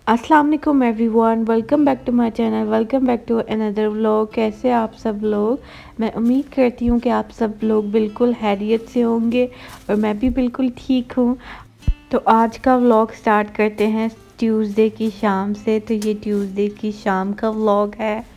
अस्सलाम वालेकुम everyone, welcome back to my channel, welcome back to another vlog. कैसे आप सब लोग? मैं उम्मीद करती हूँ कि आप सब लोग बिल्कुल खैरियत से होंगे और मैं भी बिल्कुल ठीक हूँ। तो आज का व्लॉग स्टार्ट करते हैं ट्यूसडे की शाम से। तो ये ट्यूसडे की शाम का व्लॉग है।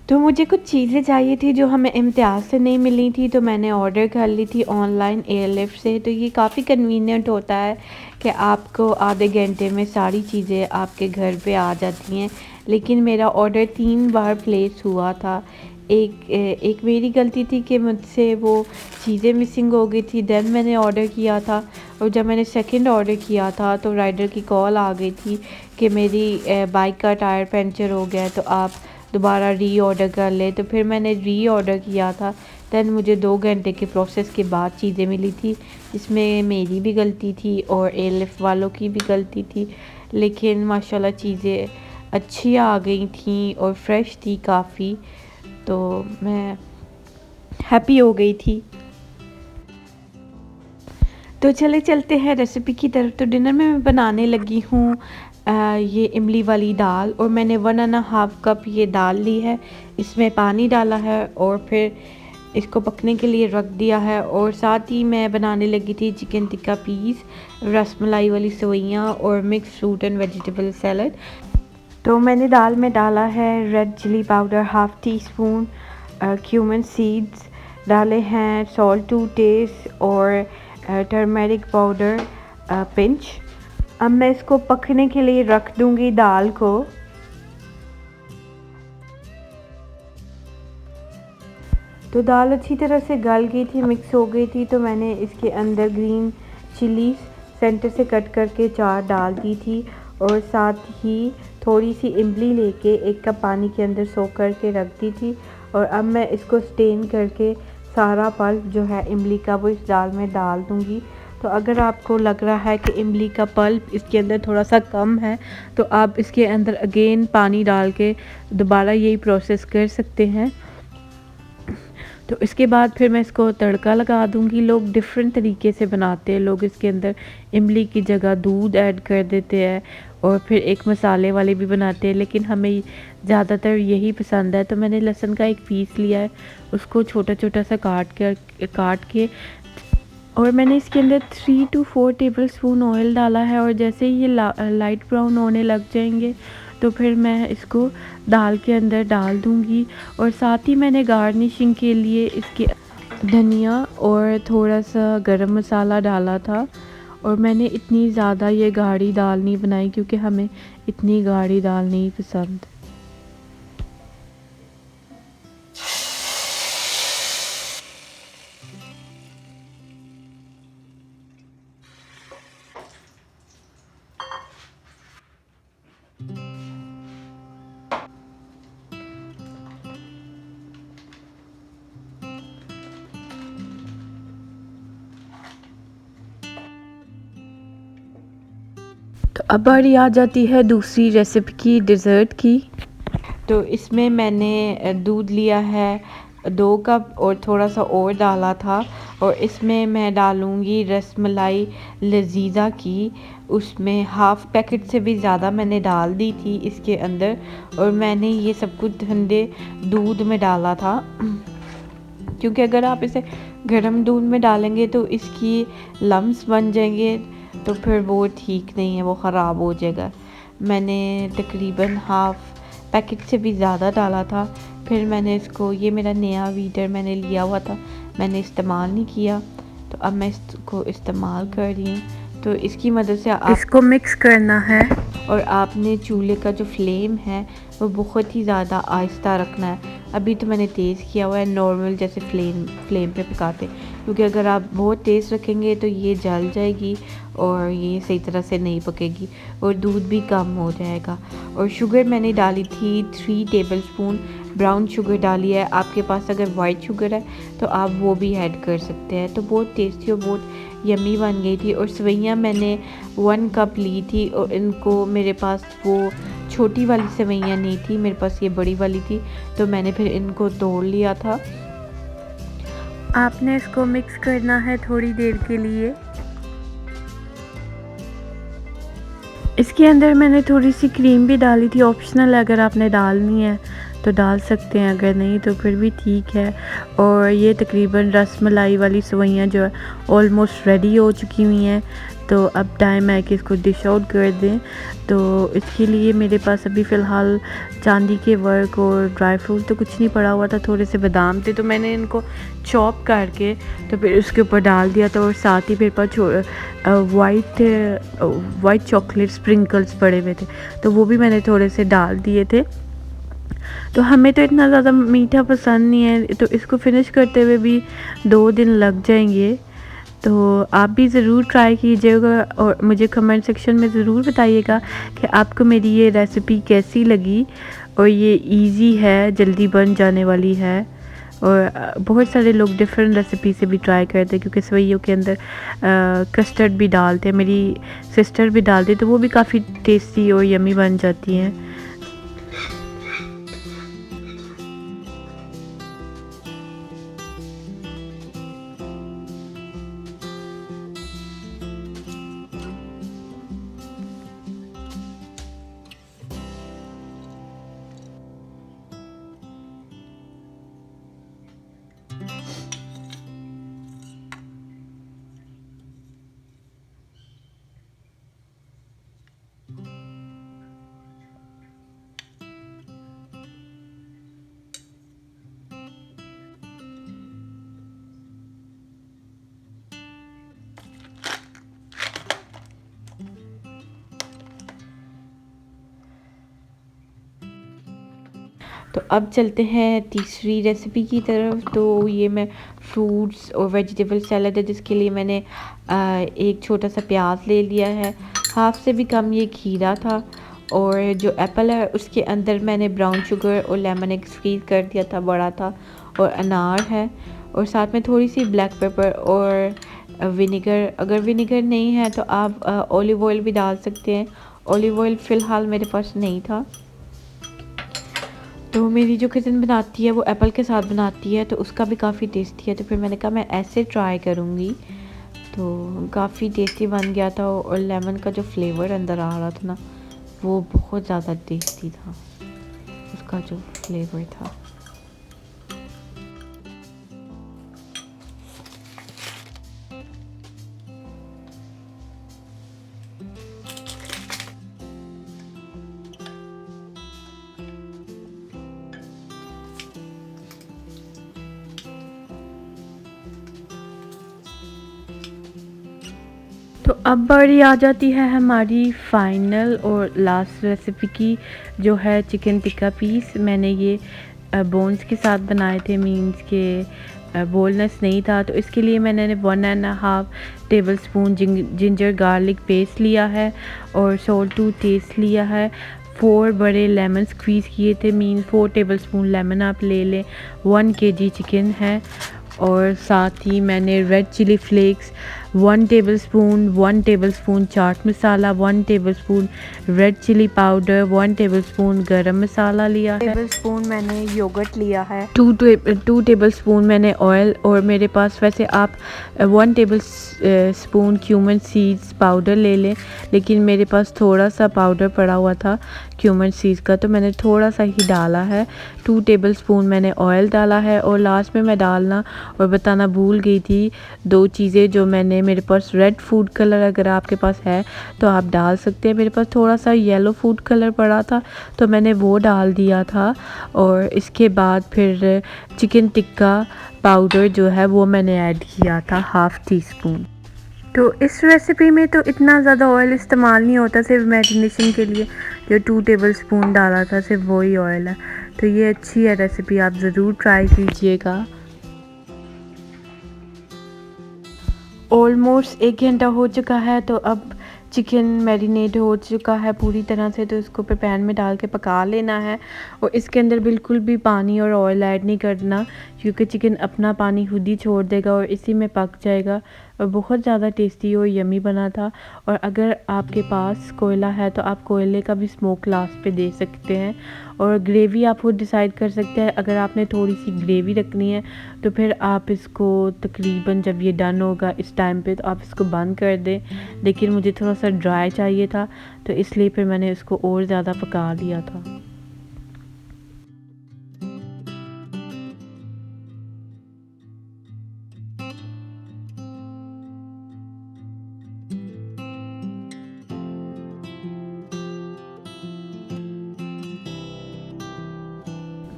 तो मुझे कुछ चीज़ें चाहिए थी जो हमें इम्तियाज़ से नहीं मिली थी, तो मैंने ऑर्डर कर ली थी ऑनलाइन एयरलिफ्ट से। तो ये काफ़ी कन्वीनियंट होता है कि आपको आधे घंटे में सारी चीज़ें आपके घर पे आ जाती हैं। लेकिन मेरा ऑर्डर 3 बार प्लेस हुआ था। एक मेरी गलती थी कि मुझसे वो चीज़ें मिसिंग हो गई थी, देन मैंने ऑर्डर किया था। और जब मैंने सेकंड ऑर्डर किया था तो राइडर की कॉल आ गई थी कि मेरी बाइक का टायर पंचर हो गया है, तो आप दोबारा री ऑर्डर कर ले। तो फिर मैंने री ऑर्डर किया था। दैन मुझे 2 घंटे के प्रोसेस के बाद चीज़ें मिली थी, जिसमें मेरी भी गलती थी और एयरलिफ्ट वालों की भी गलती थी। लेकिन माशाल्लाह चीज़ें अच्छी आ गई थी और फ्रेश थी काफ़ी, तो मैं हैप्पी हो गई थी। तो चले चलते हैं रेसिपी की तरफ। तो डिनर में मैं बनाने लगी हूँ ये इमली वाली दाल, और मैंने 1.5 कप ये दाल ली है। इसमें पानी डाला है और फिर इसको पकने के लिए रख दिया है। और साथ ही मैं बनाने लगी थी चिकन टिक्का पीस, रसमलाई वाली सेवइयाँ और mix fruit and vegetable salad. तो मैंने दाल में डाला है red chilli powder half teaspoon, cumin seeds डाले हैं, सॉल्ट टू टेस्ट और टर्मेरिक पाउडर पिंच। अब मैं इसको पकने के लिए रख दूंगी दाल को। तो दाल अच्छी तरह से गल गई थी, मिक्स हो गई थी। तो मैंने इसके अंदर ग्रीन चिलीज सेंटर से कट करके 4 डाल दी थी, और साथ ही थोड़ी सी इमली लेके 1 कप पानी के अंदर सोख करके रख दी थी। और अब मैं इसको स्टेन करके सारा पल्प जो है इमली का वो इस दाल में डाल दूँगी। तो अगर आपको लग रहा है कि इमली का पल्प इसके अंदर थोड़ा सा कम है, तो आप इसके अंदर अगेन पानी डाल के दोबारा यही प्रोसेस कर सकते हैं। तो इसके बाद फिर मैं इसको तड़का लगा दूंगी। लोग डिफरेंट तरीके से बनाते हैं, लोग इसके अंदर इमली की जगह दूध ऐड कर देते हैं और फिर एक मसाले वाले भी बनाते हैं, लेकिन हमें ज़्यादातर यही पसंद है। तो मैंने लहसुन का एक पीस लिया है, उसको छोटा छोटा सा काट के और मैंने इसके अंदर 3 to 4 टेबल स्पून ऑयल डाला है। और जैसे ही ये लाइट ब्राउन होने लग जाएंगे तो फिर मैं इसको दाल के अंदर डाल दूंगी। और साथ ही मैंने गार्निशिंग के लिए इसके धनिया और थोड़ा सा गरम मसाला डाला था। और मैंने इतनी ज़्यादा ये गाढ़ी दाल नहीं बनाई क्योंकि हमें इतनी गाढ़ी दाल नहीं पसंद। तो अब बारी आ जाती है दूसरी रेसिपी की, डिज़र्ट की। तो इसमें मैंने दूध लिया है 2 कप और थोड़ा सा और डाला था। और इसमें मैं डालूँगी रसमलाई लजीज़ा की, उसमें हाफ़ पैकेट से भी ज़्यादा मैंने डाल दी थी इसके अंदर। और मैंने ये सब कुछ ठंडे दूध में डाला था क्योंकि अगर आप इसे गर्म दूध में डालेंगे तो इसकी लम्स बन जाएंगे, तो फिर वो ठीक नहीं है, वो ख़राब हो जाएगा। मैंने तकरीबन हाफ़ पैकेट से भी ज़्यादा डाला था। फिर मैंने इसको, ये मेरा नया वीटर मैंने लिया हुआ था, मैंने इस्तेमाल नहीं किया, तो अब मैं इसको इस्तेमाल कर रही हूँ। तो इसकी मदद से आप इसको मिक्स करना है और आपने चूल्हे का जो फ्लेम है वो बहुत ही ज़्यादा आहिस्ता रखना है। अभी तो मैंने तेज़ किया हुआ है, नॉर्मल जैसे फ्लेम पे पकाते, क्योंकि अगर आप बहुत तेज़ रखेंगे तो ये जल जाएगी और ये सही तरह से नहीं पकेगी और दूध भी कम हो जाएगा। और शुगर मैंने डाली थी 3 टेबल स्पून ब्राउन शुगर डाली है। आपके पास अगर वाइट शुगर है तो आप वो भी ऐड कर सकते हैं। तो बहुत टेस्टी और बहुत यम्मी बन गई थी। और सेवइयाँ मैंने 1 कप ली थी और इनको, मेरे पास वो छोटी वाली सेवइयाँ नहीं थी, मेरे पास ये बड़ी वाली थी, तो मैंने फिर इनको तोड़ लिया था। आपने इसको मिक्स करना है थोड़ी देर के लिए। इसके अंदर मैंने थोड़ी सी क्रीम भी डाली थी, ऑप्शनल है, अगर आपने डालनी है तो डाल सकते हैं, अगर नहीं तो फिर भी ठीक है। और ये तकरीबन रस मलाई वाली सेवइयाँ जो है ऑलमोस्ट रेडी हो चुकी हुई हैं। तो अब टाइम है कि इसको डिश आउट कर दें। तो इसके लिए मेरे पास अभी फ़िलहाल चांदी के वर्क और ड्राई फ्रूट तो कुछ नहीं पड़ा हुआ था, थोड़े से बादाम थे तो मैंने इनको चॉप करके तो फिर उसके ऊपर डाल दिया था। और साथ ही मेरे पास वाइट चॉकलेट स्प्रिंकल्स पड़े हुए थे तो वो भी मैंने थोड़े से डाल दिए थे। तो हमें तो इतना ज़्यादा मीठा पसंद नहीं है, तो इसको फिनिश करते हुए भी 2 दिन लग जाएंगे। तो आप भी ज़रूर ट्राई कीजिएगा और मुझे कमेंट सेक्शन में ज़रूर बताइएगा कि आपको मेरी ये रेसिपी कैसी लगी। और ये इजी है, जल्दी बन जाने वाली है। और बहुत सारे लोग डिफरेंट रेसिपी से भी ट्राई करते हैं, क्योंकि सेवइयों के अंदर कस्टर्ड भी डालते हैं, मेरी सिस्टर भी डालती है, तो वो भी काफ़ी टेस्टी और यमी बन जाती हैं। तो अब चलते हैं तीसरी रेसिपी की तरफ। तो ये मैं फ्रूट्स और वेजिटेबल सैलड है, जिसके लिए मैंने एक छोटा सा प्याज ले लिया है, हाफ से भी कम ये खीरा था, और जो एप्पल है उसके अंदर मैंने ब्राउन शुगर और लेमन एक स्क्वीज़ कर दिया था, बड़ा था, और अनार है, और साथ में थोड़ी सी ब्लैक पेपर और विनेगर। अगर विनेगर नहीं है तो आप ऑलिव ऑयल भी डाल सकते हैं। ऑलिव ऑयल फ़िलहाल मेरे पास नहीं था। तो मेरी जो कज़न बनाती है वो एप्पल के साथ बनाती है, तो उसका भी काफ़ी टेस्टी है, तो फिर मैंने कहा मैं ऐसे ट्राई करूँगी। तो काफ़ी टेस्टी बन गया था, और लेमन का जो फ्लेवर अंदर आ रहा था ना, वो बहुत ज़्यादा टेस्टी था, उसका जो फ्लेवर था। तो अब बारी आ जाती है हमारी फ़ाइनल और लास्ट रेसिपी की, जो है चिकन टिक्का पीस। मैंने ये बोन्स के साथ बनाए थे, मीन्स के बोनलेस नहीं था। तो इसके लिए मैंने 1.5 table spoon ginger garlic paste लिया है, और सॉल्ट टू टेस्ट लिया है। 4 बड़े लेमन स्क्वीज़ किए थे, मीन 4 टेबल स्पून लेमन आप ले लें। 1 kg चिकन है, और साथ ही मैंने red chilli flakes 1 tablespoon, 1 tablespoon chaat masala, 1 tablespoon red chilli powder, 1 tablespoon garam masala लिया है, टेबलस्पून मैंने योगर्ट लिया है, 2 टेबलस्पून मैंने ऑयल, और मेरे पास वैसे आप 1 table spoon cumin seeds powder ले लें, लेकिन मेरे पास थोड़ा सा पाउडर पड़ा हुआ था क्यूमन सीड्स का, तो मैंने थोड़ा सा ही डाला है। 2 टेबलस्पून मैंने ऑयल डाला है, और लास्ट में मैं डालना और बताना भूल गई थी 2 चीज़ें जो मैंने, मेरे पास रेड फूड कलर अगर आपके पास है तो आप डाल सकते हैं, मेरे पास थोड़ा सा येलो फूड कलर पड़ा था तो मैंने वो डाल दिया था। और इसके बाद फिर चिकन टिक्का पाउडर जो है वो मैंने ऐड किया था 1/2 टीस्पून। तो इस रेसिपी में तो इतना ज़्यादा ऑयल इस्तेमाल नहीं होता, सिर्फ मैरिनेशन के लिए जो 2 टेबलस्पून डाला था सिर्फ वही ऑयल है। तो ये अच्छी है रेसिपी, आप ज़रूर ट्राई कीजिएगा। ऑलमोस्ट 1 घंटा हो चुका है, तो अब चिकन मैरिनेट हो चुका है पूरी तरह से, तो इसको फिर पैन में डाल के पका लेना है। और इसके अंदर बिल्कुल भी पानी और ऑयल ऐड नहीं करना, क्योंकि चिकन अपना पानी खुद ही छोड़ देगा और इसी में पक जाएगा। और बहुत ज़्यादा टेस्टी और यमी बना था। और अगर आपके पास कोयला है तो आप कोयले का भी स्मोक लास्ट पे दे सकते हैं। और ग्रेवी आप खुद डिसाइड कर सकते हैं, अगर आपने थोड़ी सी ग्रेवी रखनी है तो फिर आप इसको तकरीबन जब ये डन होगा इस टाइम पे तो आप इसको बंद कर दें। लेकिन मुझे थोड़ा सा ड्राई चाहिए था तो इसलिए फिर मैंने इसको और ज़्यादा पका लिया था।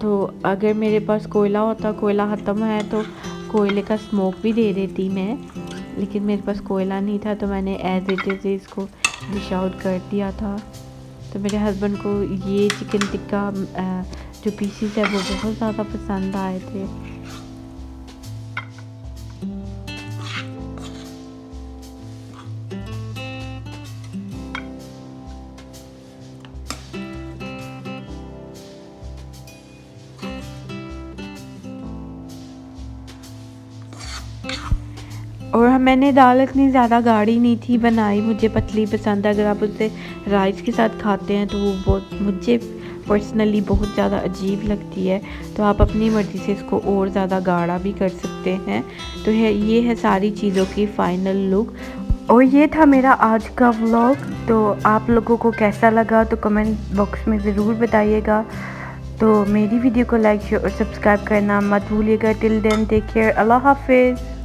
तो अगर मेरे पास कोयला होता, कोयला ख़त्म है तो कोयले का स्मोक भी दे देती मैं, लेकिन मेरे पास कोयला नहीं था तो मैंने एज़ इट इज़ इसको डिश आउट कर दिया था। तो मेरे हस्बैंड को ये चिकन टिक्का जो पीसीस है वो बहुत ज़्यादा पसंद आए थे। और मैंने दाल इतनी ज़्यादा गाढ़ी नहीं थी बनाई, मुझे पतली पसंद है। अगर आप उसे राइस के साथ खाते हैं तो वो बहुत, मुझे पर्सनली बहुत ज़्यादा अजीब लगती है। तो आप अपनी मर्ज़ी से इसको और ज़्यादा गाढ़ा भी कर सकते हैं। तो ये है सारी चीज़ों की फ़ाइनल लुक। और ये था मेरा आज का व्लॉग। तो आप लोगों को कैसा लगा तो कमेंट बॉक्स में ज़रूर बताइएगा। तो मेरी वीडियो को लाइक शेयर और सब्सक्राइब करना मत भूलिएगा। टिल देन टेक केयर, अल्लाह हाफिज़।